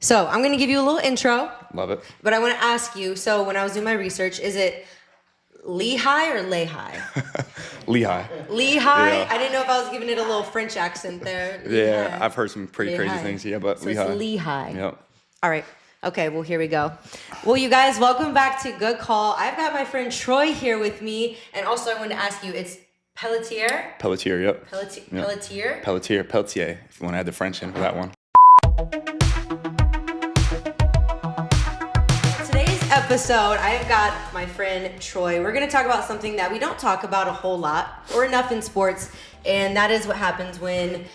So I'm going to give you a little intro. Love it. But I want to ask you, so when I was doing my research, is it Lehigh or Lehigh? Lehigh. Lehigh? Yeah. I didn't know if I was giving it a little French accent there. Yeah, Lehigh. I've heard some pretty crazy Lehigh. things here, but So Lehigh. it's Lehigh. Yep. All right. Okay, well, here we go. Well, you guys, welcome back to Good Call. I've got my friend Troy here with me. And also, I wanted to ask you, it's Pelletier? Pelletier, yep. Pelletier? Pelletier, if you want to add the French in for that one. Today's episode, I've got my friend Troy. We're going to talk about something that we don't talk about a whole lot or enough in sports, and that is what happens when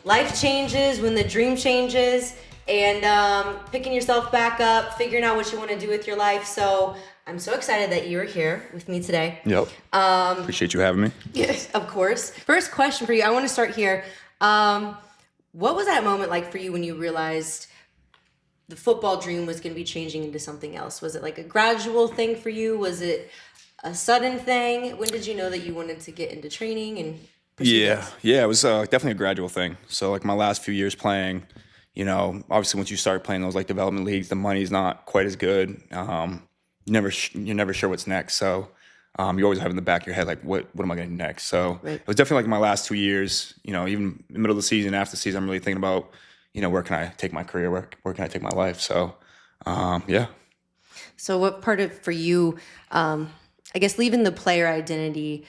life changes, when the dream changes, and picking yourself back up, figuring out what you want to do with your life. So I'm so excited that you're here with me today. Yep. Appreciate you having me. Yes, of course. First question for you. I want to start here. What was that moment like for you when you realized the football dream was going to be changing into something else? Was it like a gradual thing for you? Was it a sudden thing? When did you know that you wanted to get into training and pursue this? Yeah, it was definitely a gradual thing. So like my last few years playing, obviously once you start playing those like development leagues, the money's not quite as good. You're never sure what's next. So you always have in the back of your head like, what am I going to do next? So Right. It was definitely like my last 2 years. Even in the middle of the season, after the season, I'm really thinking about, where can I take my career? Where can I take my life? So yeah. So what part of, for you, I guess leaving the player identity,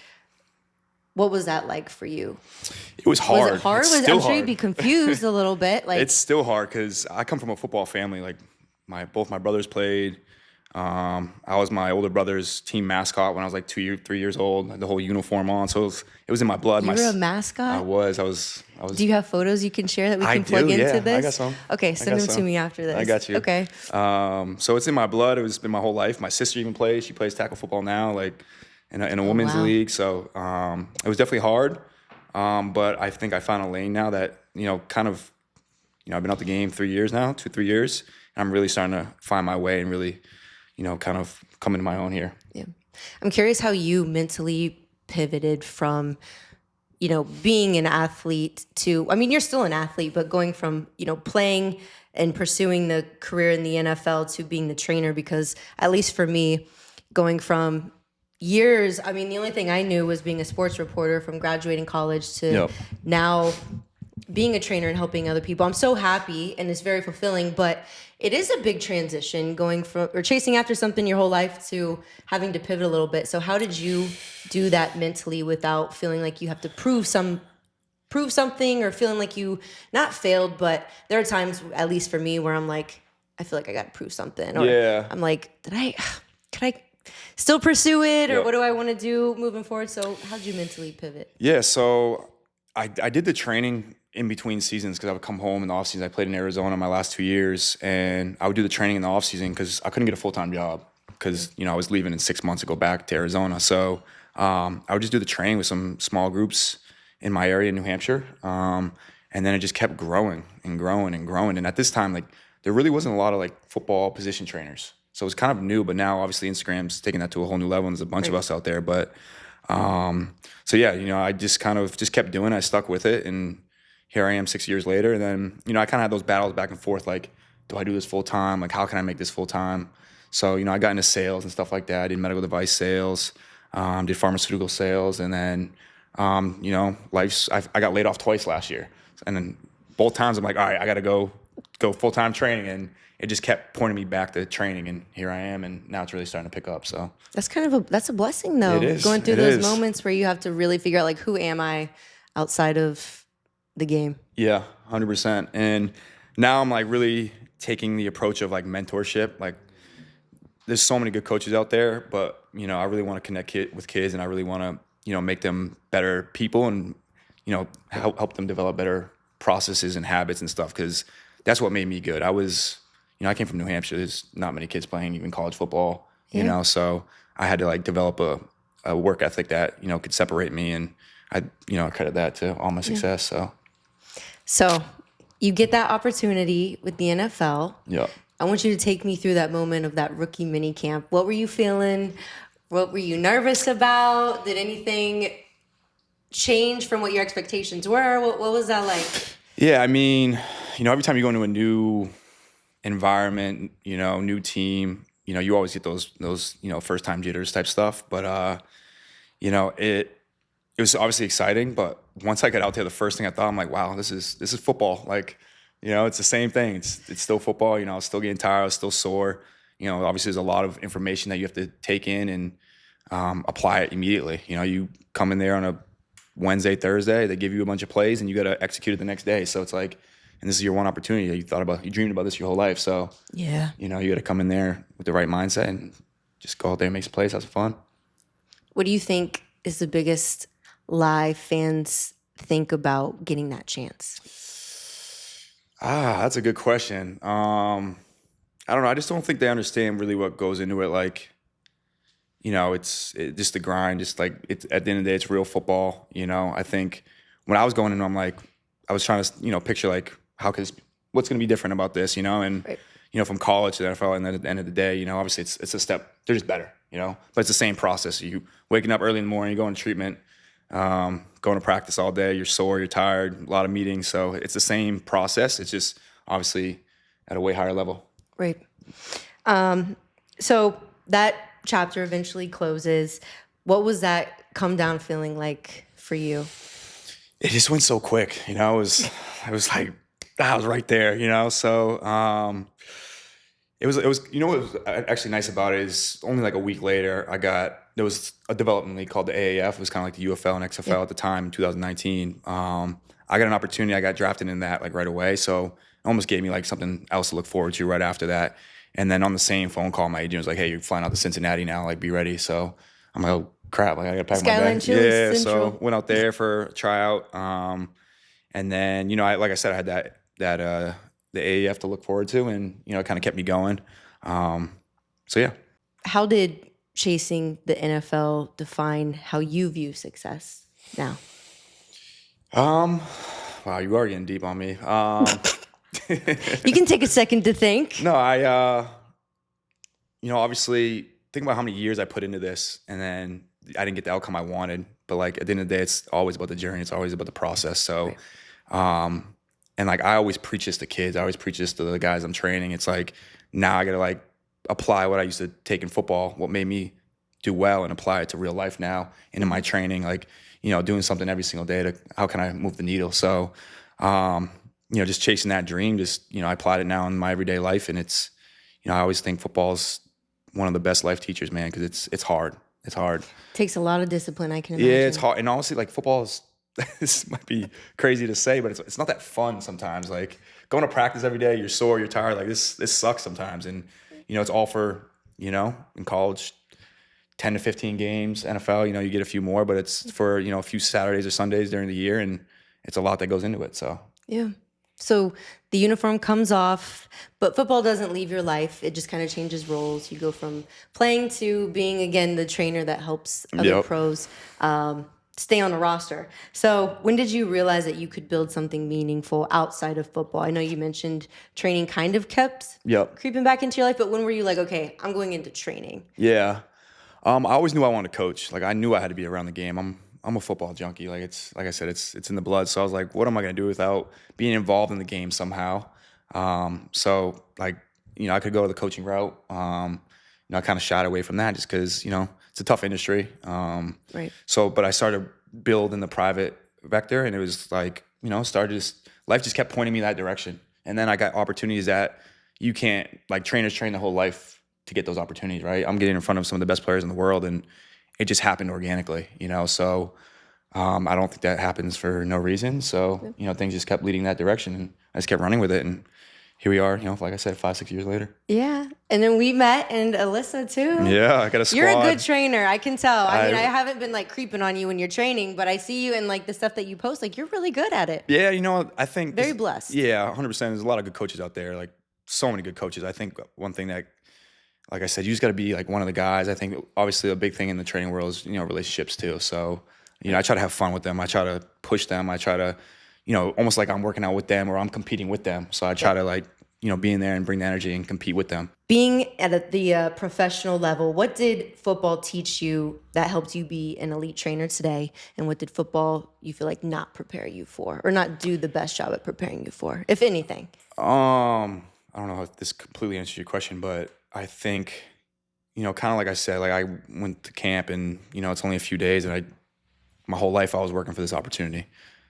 what was that like for you? It was hard. Was it hard? It's I'm still sure you'd hard. be confused a little bit. Like, It's still hard because I come from a football family. Like both my brothers played. I was my older brother's team mascot when I was like 3 years old. Had the whole uniform on, so it was in my blood. you were a mascot? I was. Do you have photos you can share that we I can plug do, into yeah. this? I got some. Okay, send them to me after this. I got you. Okay. So it's in my blood. It's been my whole life. My sister even plays. She plays tackle football now, like in a women's wow. league. So it was definitely hard. But I think I found a lane now that I've been out the game 3 years now, 3 years, and I'm really starting to find my way and really, kind of come into my own here. Yeah. I'm curious how you mentally pivoted from, being an athlete to, I mean, you're still an athlete, but going from, playing and pursuing the career in the NFL to being the trainer, because at least for me, going from years, I mean, the only thing I knew was being a sports reporter from graduating college to Yep. now being a trainer and helping other people. I'm so happy and it's very fulfilling, but it is a big transition going from or chasing after something your whole life to having to pivot a little bit. So how did you do that mentally without feeling like you have to prove something or feeling like you not failed, but there are times, at least for me, where I'm like, I feel like I got to prove something. Or Yeah. I'm like, could I still pursue it? Or Yep. what do I want to do moving forward? So how did you mentally pivot? Yeah, so I did the training in between seasons because I would come home in the off season. I played in Arizona my last 2 years, and I would do the training in the off season because I couldn't get a full-time job because I was leaving in 6 months to go back to Arizona. So I would just do the training with some small groups in my area in New Hampshire, and then it just kept growing and growing and growing. And at this time, like there really wasn't a lot of like football position trainers, so it was kind of new. But now, obviously, Instagram's taking that to a whole new level, and there's a bunch of us out there. But so yeah, I just kind of just kept doing it. I stuck with it, and here I am 6 years later. And then, I kind of had those battles back and forth, like, do I do this full time? Like, how can I make this full time? So, I got into sales and stuff like that. I did medical device sales, did pharmaceutical sales. And then, I got laid off twice last year. And then both times I'm like, all right, I got to go full-time training. And it just kept pointing me back to training. And here I am. And now it's really starting to pick up. So That's that's a blessing though. It is. Going through It those is. moments where you have to really figure out like, who am I outside of the game? yeah, 100%. And now I'm like really taking the approach of like mentorship. Like there's so many good coaches out there, but I really want to connect with kids, and I really want to make them better people, and help them develop better processes and habits and stuff, because that's what made me good. I came from New Hampshire. There's not many kids playing even college football, so I had to like develop a work ethic that could separate me, and I credit that to all my success. So you get that opportunity with the NFL. Yeah. I want you to take me through that moment of that rookie mini camp. What were you feeling? What were you nervous about? Did anything change from what your expectations were? What was that like? Yeah, I mean, every time you go into a new environment, new team. You always get those first time jitters type stuff. But it was obviously exciting. But once I got out there, the first thing I thought, I'm like, wow, this is football. Like, it's the same thing. It's still football. I was still getting tired. I was still sore. Obviously there's a lot of information that you have to take in and apply it immediately. You come in there on a Wednesday, Thursday, they give you a bunch of plays and you got to execute it the next day. So it's like, and this is your one opportunity. You dreamed about this your whole life. So, yeah, you got to come in there with the right mindset and just go out there and make some plays, have some fun. What do you think is the biggest lie fans think about getting that chance? That's a good question. I don't know. I just don't think they understand really what goes into it. Like, it's just the grind. Just like at the end of the day, it's real football. I think when I was going in, I'm like, I was trying to, picture like what's going to be different about this, and right. From college to the NFL, and then at the end of the day, obviously it's a step. They're just better, but it's the same process. You waking up early in the morning, you go on treatment, going to practice all day. You're sore, you're tired, a lot of meetings. So it's the same process. It's just obviously at a way higher level. Right. So that chapter eventually closes. What was that come down feeling like for you? It just went so quick, it was like, I was right there, so it was what was actually nice about it is only like a week later, there was a development league called the AAF. It was kind of like the UFL and XFL at the time in 2019. I got an opportunity. I got drafted in that like right away. So it almost gave me like something else to look forward to right after that. And then on the same phone call, my agent was like, hey, you're flying out to Cincinnati now, like be ready. So I'm like, oh crap, like I gotta pack my bag. Yeah, Central. So went out there for a tryout. And then, like I said, I had that the AAF to look forward to, and it kind of kept me going. So yeah. How did chasing the NFL define how you view success now? Wow, you are getting deep on me. You can take a second to think. No, obviously think about how many years I put into this, and then I didn't get the outcome I wanted. But like at the end of the day, it's always about the journey. It's always about the process. So, right. And like I always preach this to kids. I always preach this to the guys I'm training. It's like now I got to like apply what I used to take in football, what made me do well, and apply it to real life now into my training. Like doing something every single day to how can I move the needle. So, just chasing that dream. Just I applied it now in my everyday life, and it's I always think football's one of the best life teachers, man, because it's hard. It's hard. It takes a lot of discipline, I can imagine. Yeah, it's hard. And honestly, like football is, this might be crazy to say, but it's not that fun sometimes. Like going to practice every day, you're sore, you're tired. Like this sucks sometimes. And, it's all for, in college, 10 to 15 games. NFL, you get a few more, but it's for, a few Saturdays or Sundays during the year. And it's a lot that goes into it. So, yeah. So the uniform comes off, but football doesn't leave your life. It just kind of changes roles. You go from playing to being, again, the trainer that helps other pros stay on a roster. So when did you realize that you could build something meaningful outside of football? I know you mentioned training kind of kept creeping back into your life, but when were you like, okay, I'm going into training? Yeah. I always knew I wanted to coach. Like I knew I had to be around the game. I'm a football junkie. Like I said, it's in the blood. So I was like, what am I going to do without being involved in the game somehow? So like, I could go to the coaching route. I kind of shied away from that just because, it's a tough industry. Right. So, but I started build in the private vector, and it was like, life just kept pointing me that direction. And then I got opportunities that you can't, like trainers train the whole life to get those opportunities, right? I'm getting in front of some of the best players in the world, and it just happened organically, so I don't think that happens for no reason. So, things just kept leading that direction, and I just kept running with it. And here we are, like I said, 5-6 years later. Yeah. And then we met, and Alyssa too. Yeah, I got a squad. You're a good trainer. I can tell. I mean, I haven't been like creeping on you when you're training, but I see you in like the stuff that you post. Like you're really good at it. Yeah, I think. Very blessed. Yeah, 100%. There's a lot of good coaches out there. Like so many good coaches. I think one thing that, like I said, you just got to be like one of the guys. I think obviously a big thing in the training world is, relationships too. So, I try to have fun with them. I try to push them. I try to, almost like I'm working out with them or I'm competing with them. So I try to like, be in there and bring the energy and compete with them. Being at the professional level, what did football teach you that helped you be an elite trainer today? And what did football, you feel like, not prepare you for or not do the best job at preparing you for, if anything? I don't know if this completely answers your question, but I think, kind of like I said, like I went to camp and, it's only a few days and my whole life I was working for this opportunity.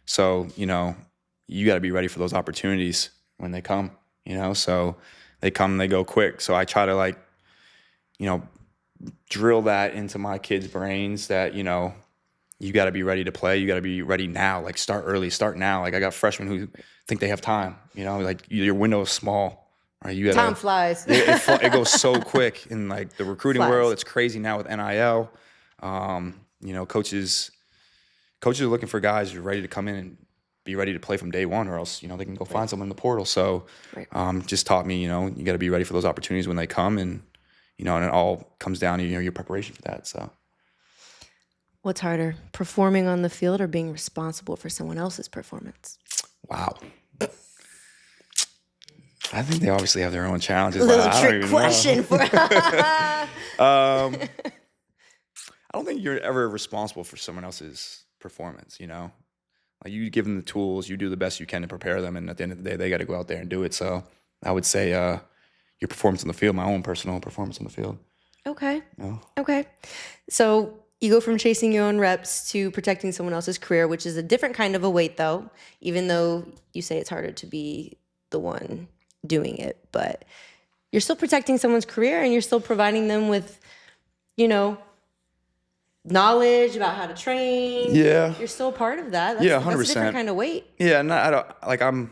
So, you got to be ready for those opportunities when they come, so they come, they go quick. So I try to like, drill that into my kids' brains that, you got to be ready to play. You got to be ready now. Like start early, start now. Like I got freshmen who think they have time, like your window is small, right? You got Time flies. it goes so quick in like the recruiting Flies. world. It's crazy now with NIL. Coaches are looking for guys who are ready to come in and be ready to play from day one, or else, they can go find someone in the portal. So, just taught me, you got to be ready for those opportunities when they come, and, and it all comes down to, your preparation for that. So. What's harder, performing on the field or being responsible for someone else's performance? Wow. I think they obviously have their own challenges. A little I trick question for I don't think you're ever responsible for someone else's performance, Like you give them the tools, you do the best you can to prepare them, and at the end of the day, they got to go out there and do it. So I would say your performance on the field, my own personal performance on the field. Okay. Okay. So you go from chasing your own reps to protecting someone else's career, which is a different kind of a weight, though, even though you say it's harder to be the one doing it. But you're still protecting someone's career and you're still providing them with, knowledge about how to train. Yeah. You're still a part of that. 100%. That's a different kind of weight. Yeah, no, I don't, like I'm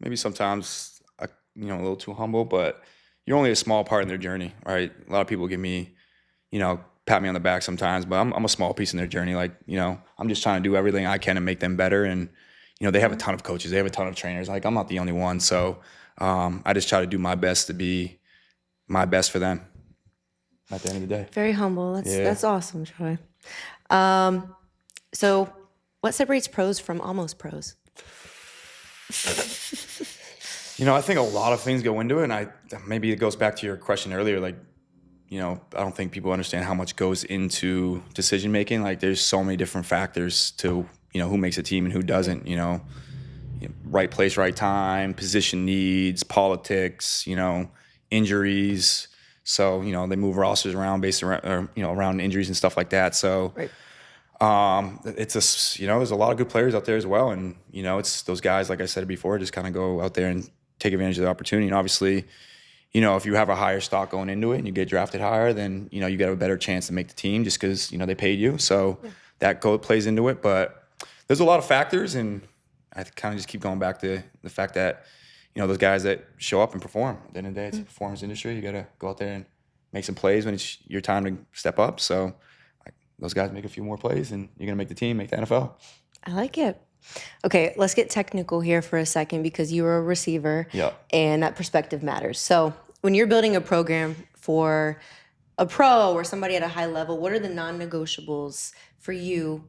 maybe sometimes, a little too humble, but you're only a small part in their journey, right? A lot of people give me, pat me on the back sometimes, but I'm a small piece in their journey. Like, I'm just trying to do everything I can to make them better. And, they have a ton of coaches. They have a ton of trainers. Like, I'm not the only one. So I just try to do my best to be my best for them at the end of the day. Very humble. That's awesome, Troy. So what separates pros from almost pros? I think a lot of things go into it. And maybe it goes back to your question earlier, like, I don't think people understand how much goes into decision making. Like there's so many different factors to, who makes a team and who doesn't, right place, right time, position needs, politics, injuries. So, they move rosters around based around, around injuries and stuff like that. So it's there's a lot of good players out there as well. And, it's those guys, like I said before, just kind of go out there and take advantage of the opportunity. And obviously, if you have a higher stock going into it and you get drafted higher, then, you got a better chance to make the team just because, they paid you. So that plays into it. But there's a lot of factors. And I kind of just keep going back to the fact that, those guys that show up and perform. At the end of the day, it's a performance industry. You got to go out there and make some plays when it's your time to step up. So those guys make a few more plays and you're going to make the team, make the NFL. I like it. Okay, let's get technical here for a second because you're a receiver and that perspective matters. So when you're building a program for a pro or somebody at a high level, what are the non-negotiables for you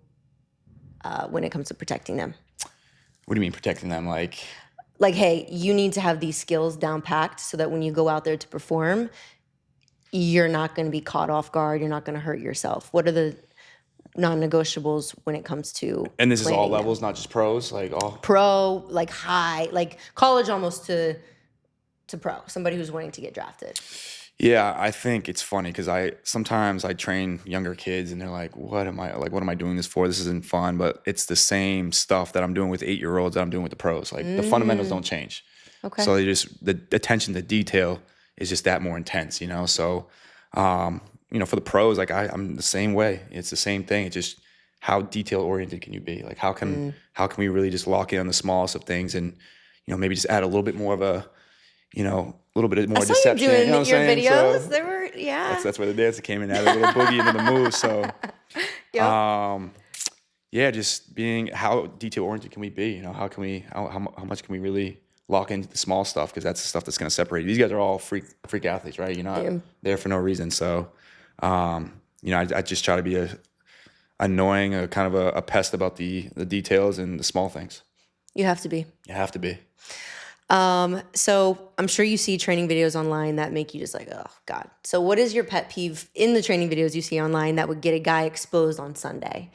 when it comes to protecting them? What do you mean protecting them? Like, hey, you need to have these skills down packed so that when you go out there to perform, you're not going to be caught off guard. You're not going to hurt yourself. What are the non-negotiables when it comes to and this is all levels, not just pros, like all pro, like high, like college almost to pro, somebody who's wanting to get drafted? Yeah, I think it's funny because sometimes I train younger kids and they're like, what am I doing this for? This isn't fun, but it's the same stuff that I'm doing with 8-year-olds that I'm doing with the pros. Like the fundamentals don't change. Okay. So the attention to detail is just that more intense, So, for the pros, like I'm the same way. It's the same thing. It's just how detail oriented can you be? Like how can we really just lock in on the smallest of things and, maybe just add a little bit more of a, little bit more deception. I saw you doing your videos. So they were, that's where the dancer came in, added a little boogie into the move. So, just being how detail oriented can we be? How much can we really lock into the small stuff? Because that's the stuff that's going to separate you. These guys are all freak athletes, right? You're not there for no reason. So, I just try to be annoying, a kind of a pest about the details and the small things. You have to be. You have to be. So I'm sure you see training videos online that make you just like, oh God. So what is your pet peeve in the training videos you see online that would get a guy exposed on Sunday?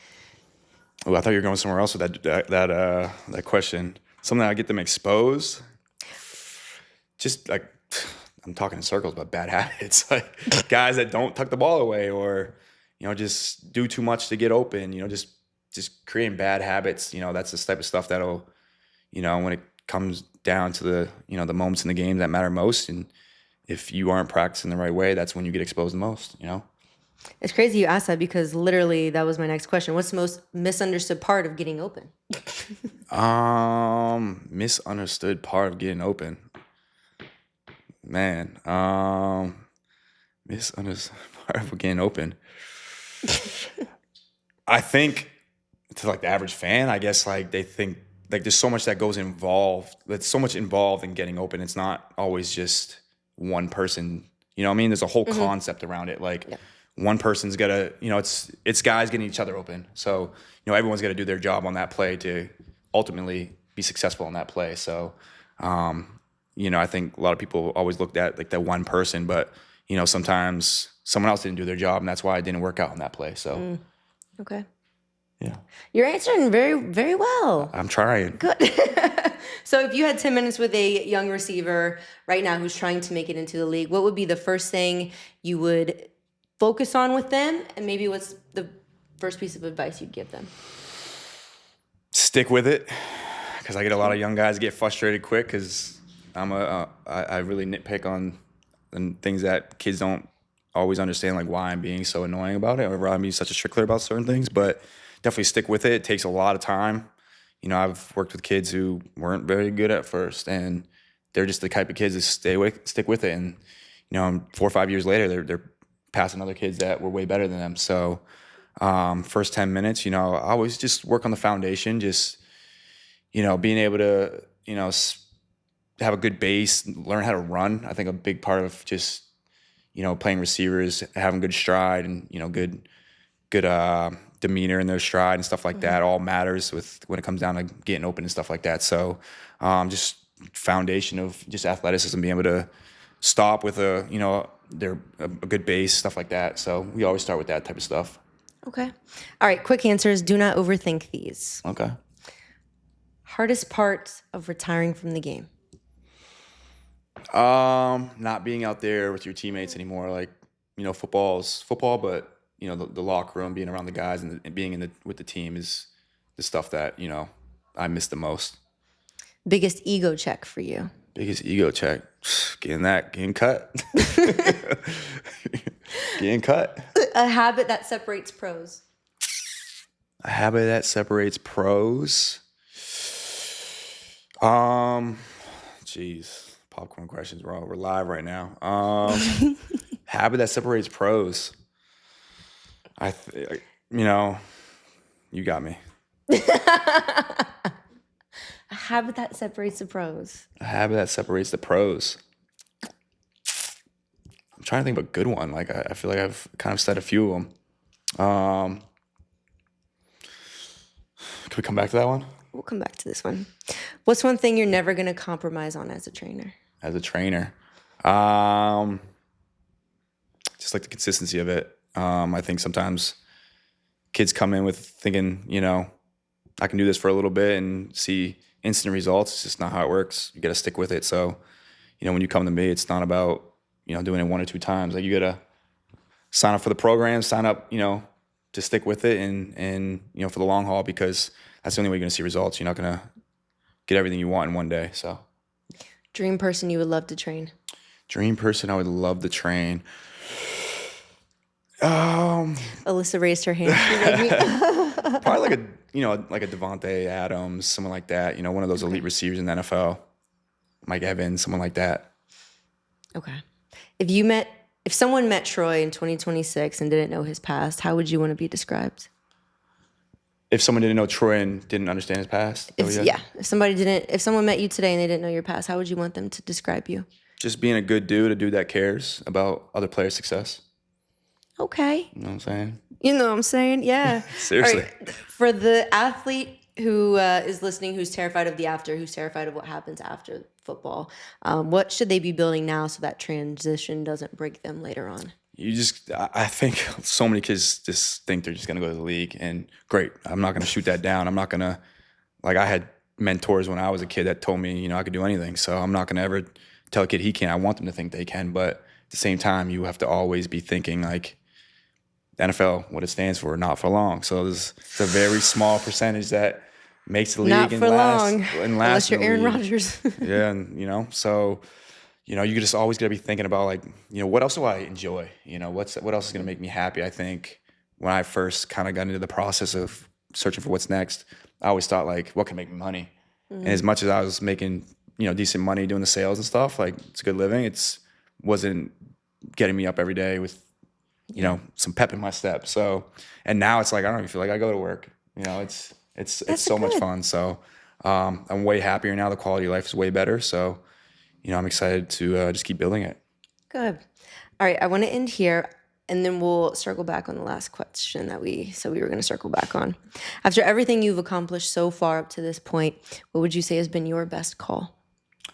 Oh, I thought you were going somewhere else with that question. Something that would get them exposed. just like I'm talking in circles about bad habits, like guys that don't tuck the ball away or, just do too much to get open, just creating bad habits. That's the type of stuff that'll, when it comes down to the moments in the game that matter most. And if you aren't practicing the right way, that's when you get exposed the most. It's crazy you asked that because literally that was my next question. What's the most misunderstood part of getting open? Misunderstood part of getting open. Man, misunderstood part of getting open. I think to like the average fan, I guess like they think like there's so much that goes involved. That's so much involved in getting open. It's not always just one person. You know what I mean? There's a whole concept around it. Like one person's gotta, it's guys getting each other open. So, everyone's got to do their job on that play to ultimately be successful on that play. So, I think a lot of people always looked at like that one person, but sometimes someone else didn't do their job, and that's why it didn't work out on that play. So, okay, yeah, you're answering very, very well. I'm trying. Good. So, if you had 10 minutes with a young receiver right now who's trying to make it into the league, what would be the first thing you would focus on with them, and maybe what's the first piece of advice you'd give them? Stick with it, because I get a lot of young guys get frustrated quick because I really nitpick on things that kids don't always understand, like why I'm being so annoying about it or why I'm being such a stickler about certain things. But definitely stick with it. It takes a lot of time. I've worked with kids who weren't very good at first, and they're just the type of kids that stick with it. And 4 or 5 years later, they're passing other kids that were way better than them. So first 10 minutes, I always just work on the foundation, just being able to have a good base, learn how to run. I think a big part of just playing receivers, having good stride and good demeanor in their stride and stuff like that all matters when it comes down to getting open and stuff like that. So just foundation of just athleticism, being able to stop with a good base, stuff like that. So we always start with that type of stuff. Okay. All right. Quick answers. Do not overthink these. Okay. Hardest part of retiring from the game? Not being out there with your teammates anymore. Like, football's football, but the locker room, being around the guys and being with the team is the stuff that, I miss the most. Biggest ego check for you? Biggest ego check. Getting cut. Getting cut. A habit that separates pros? A habit that separates pros. Geez, popcorn questions. We're live right now. Habit that separates pros. You got me. A habit that separates the pros. A habit that separates the pros. I'm trying to think of a good one. Like I feel like I've kind of said a few of them. Could we come back to that one? We'll come back to this one. What's one thing you're never going to compromise on as a trainer? As a trainer, just like the consistency of it. I think sometimes kids come in with thinking, I can do this for a little bit and see instant results. It's just not how it works. You got to stick with it. So, when you come to me, it's not about, doing it 1 or 2 times. Like you got to sign up for the program, sign up, to stick with it and for the long haul, because that's the only way you're going to see results. You're not going to get everything you want in one day. So, dream person you would love to train? Dream person I would love to train. Alyssa raised her hand. Probably like a Devontae Adams, someone like that. One of those elite receivers in the NFL. Mike Evans, someone like that. Okay. If someone met Troy in 2026 and didn't know his past, how would you want to be described? If someone didn't know Troy and didn't understand his past? If someone met you today and they didn't know your past, how would you want them to describe you? Just being a good dude, a dude that cares about other players' success. Okay. You know what I'm saying? You know what I'm saying? Yeah. Seriously. Right. For the athlete who is listening, who's terrified of the after, who's terrified of what happens after football, what should they be building now so that transition doesn't break them later on? I think so many kids just think they're just going to go to the league and great, I'm not going to shoot that down. I'm not going to, I had mentors when I was a kid that told me, I could do anything. So I'm not going to ever tell a kid he can. I want them to think they can, but at the same time, you have to always be thinking like the NFL, what it stands for, not for long. So it's a very small percentage that makes the league Not for long, and unless last you're in the Aaron league. Rodgers. Yeah, and so you just always got to be thinking about like, what else do I enjoy? What else is going to make me happy? I think when I first kind of got into the process of searching for what's next, I always thought like, what can make me money? And as much as I was making, decent money doing the sales and stuff, like it's a good living, wasn't getting me up every day with, some pep in my step. So, and now it's like, I don't even feel like I go to work. It's so much fun. So I'm way happier now. The quality of life is way better. So, I'm excited to just keep building it. Good. All right, I want to end here, and then we'll circle back on the last question that we said we were going to circle back on. After everything you've accomplished so far up to this point, what would you say has been your best call?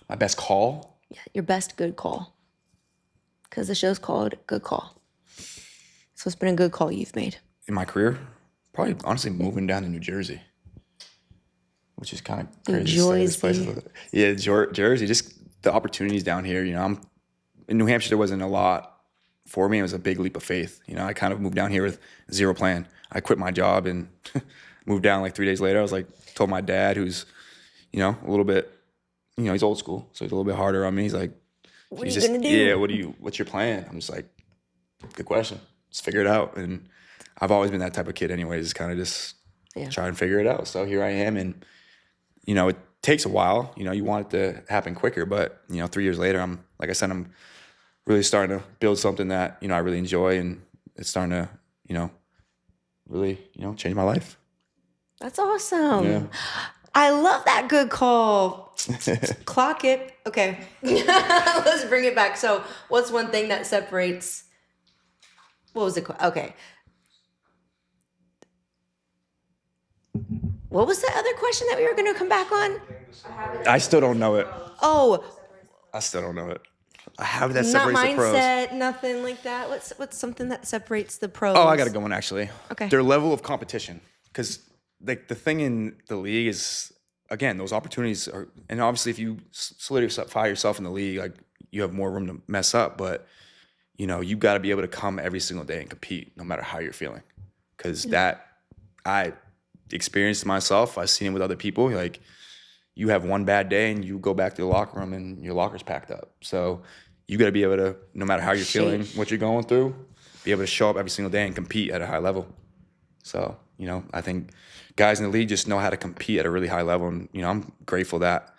My best call? Yeah, your best good call. Because the show's called Good Call. So it's been a good call you've made. In my career? Probably, honestly, moving down to New Jersey, which is kind of crazy. Yeah, Jersey, just the opportunities down here. I'm in New Hampshire. There wasn't a lot for me. It was a big leap of faith. I kind of moved down here with zero plan. I quit my job and moved down like 3 days later. I was like, told my dad, who's, a little bit, he's old school, so he's a little bit harder on me. He's like, what are you gonna do? Yeah, what's your plan? I'm just like, good question. Just figure it out. And I've always been that type of kid anyways, kind of just try and figure it out. So here I am. And, it takes a while. You want it to happen quicker. But, 3 years later, I'm really starting to build something that, I really enjoy. And it's starting to, really, change my life. That's awesome. Yeah. I love that good call. Clock it. Okay. Let's bring it back. So what's one thing that separates... What was it? Okay. What was the other question that we were going to come back on? I still don't know it. Oh. I still don't know it. I have that Not separates the pros. mindset, nothing like that. What's something that separates the pros? Oh, I got to go one actually. Okay. Their level of competition. Because like the thing in the league is, again, those opportunities are, and obviously if you solidify yourself in the league, like you have more room to mess up, but you've got to be able to come every single day and compete no matter how you're feeling. Because that, I experienced myself. I've seen it with other people. Like, you have one bad day and you go back to the locker room and your locker's packed up. So you got to be able to, no matter how you're feeling, what you're going through, be able to show up every single day and compete at a high level. So, I think guys in the league just know how to compete at a really high level. And, I'm grateful that,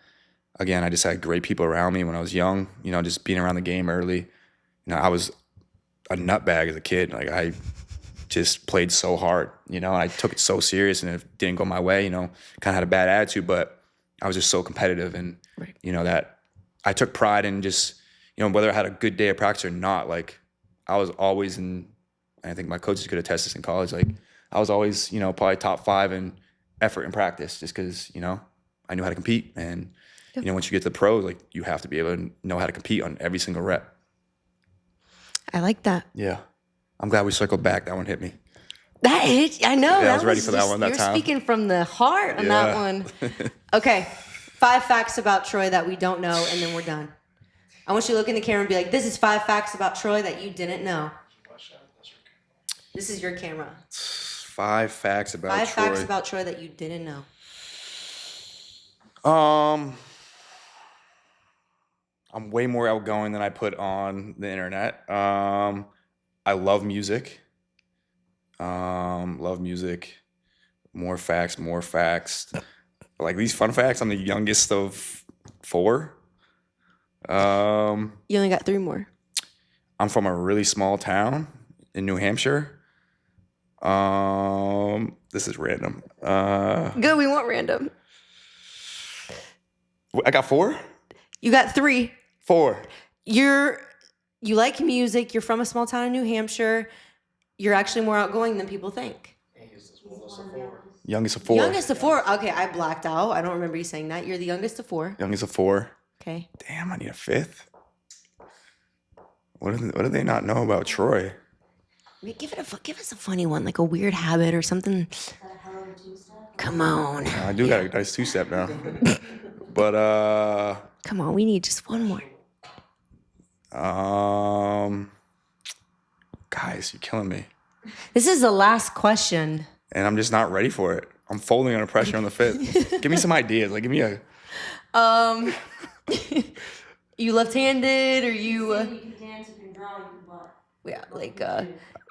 again, I just had great people around me when I was young, just being around the game early. I was a nutbag as a kid. Like, I just played so hard, and I took it so serious, and if it didn't go my way, kind of had a bad attitude, but I was just so competitive, and, that I took pride in just, whether I had a good day of practice or not, like, I was always and I think my coaches could attest this in college, like, I was always, probably top 5 in effort in practice just because, I knew how to compete. And, once you get to the pros, like, you have to be able to know how to compete on every single rep. I like that. Yeah. I'm glad we circled back. That one hit me. That hit, I know. Yeah, I was ready for that one that time. You're speaking from the heart on that one. Okay. 5 facts about Troy that we don't know, and then we're done. I want you to look in the camera and be like, this is 5 facts about Troy that you didn't know. This is your camera. 5 facts about Troy. 5 facts about Troy that you didn't know. I'm way more outgoing than I put on the internet. I love music. Love music. More facts. Like these fun facts, I'm the youngest of 4. You only got 3 more. I'm from a really small town in New Hampshire. This is random. Good, we want random. I got 4? You got 3. 4. You like music. You're from a small town in New Hampshire. You're actually more outgoing than people think. Youngest of 4. Youngest of 4. Okay, I blacked out. I don't remember you saying that. You're the youngest of 4. Youngest of 4. Okay. Damn, I need a 5th. What do they not know about Troy? Give us a funny one, like a weird habit or something. Come on. I do got a nice 2-step now. But come on, we need just one more. Guys, you're killing me. This is the last question. And I'm just not ready for it. I'm folding under pressure on the fifth. Give me some ideas. Like, give me a. You left-handed or you? You can dance, you can draw, you can butt. Yeah, like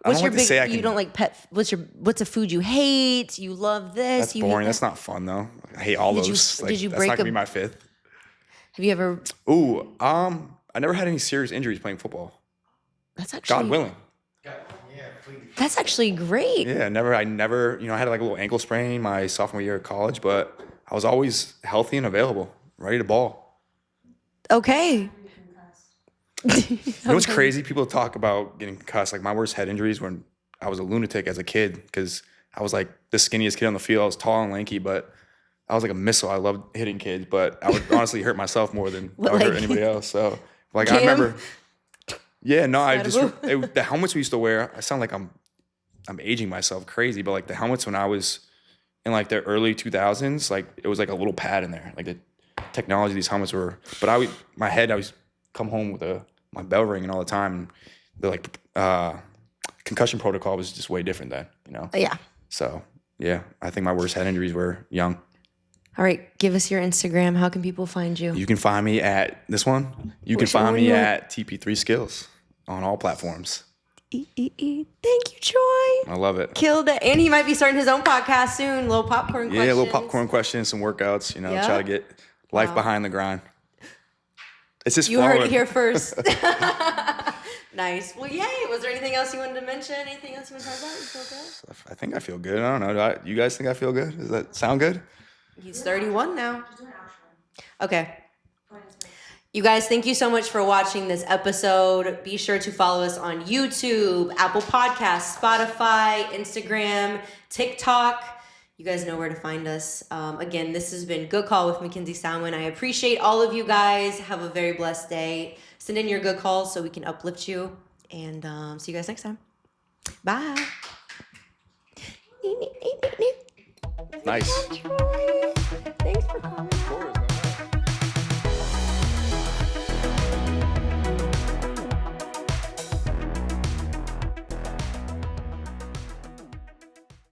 What's your big? You don't like pet. What's a food you hate? You love this. That's you boring. hate That's not fun though. I hate all those. Did you that's break not gonna be my fifth. Have you ever? Ooh, I never had any serious injuries playing football. That's actually God willing. That's actually great. Yeah, I never, I had like a little ankle sprain my sophomore year of college, but I was always healthy and available, ready to ball. Okay. You know what's crazy? People talk about getting concussed. Like my worst head injuries when I was a lunatic as a kid because I was like the skinniest kid on the field. I was tall and lanky, but I was like a missile. I loved hitting kids, but I would honestly hurt myself more than I would hurt anybody else. So like I remember. Yeah, no, the helmets we used to wear, I sound like I'm aging myself crazy, but like the helmets when I was in like the early 2000s, like it was like a little pad in there. Like the technology these helmets were, but I was come home with my bell ringing all the time. And the like concussion protocol was just way different then, you know? Yeah. So yeah, I think my worst head injuries were young. All right, give us your Instagram. How can people find you? You can find me at this one. You can find me at TP3 Skills on all platforms. Thank you, Troy. I love it. Killed it. And he might be starting his own podcast soon. Little popcorn questions. Yeah, a little popcorn questions, some workouts, try to get life behind the grind. It's just You fun. heard it here first. Nice. Well, yay. Was there anything else you wanted to mention? Anything else you want to talk about? You feel good? I think I feel good. I don't know. You guys think I feel good? Does that sound good? He's 31 now. Okay. You guys, thank you so much for watching this episode. Be sure to follow us on YouTube, Apple Podcasts, Spotify, Instagram, TikTok. You guys know where to find us. Again, this has been Good Call with Mackenzie Salmon. I appreciate all of you guys. Have a very blessed day. Send in your good calls so we can uplift you. And see you guys next time. Bye. Nice. Thanks for coming.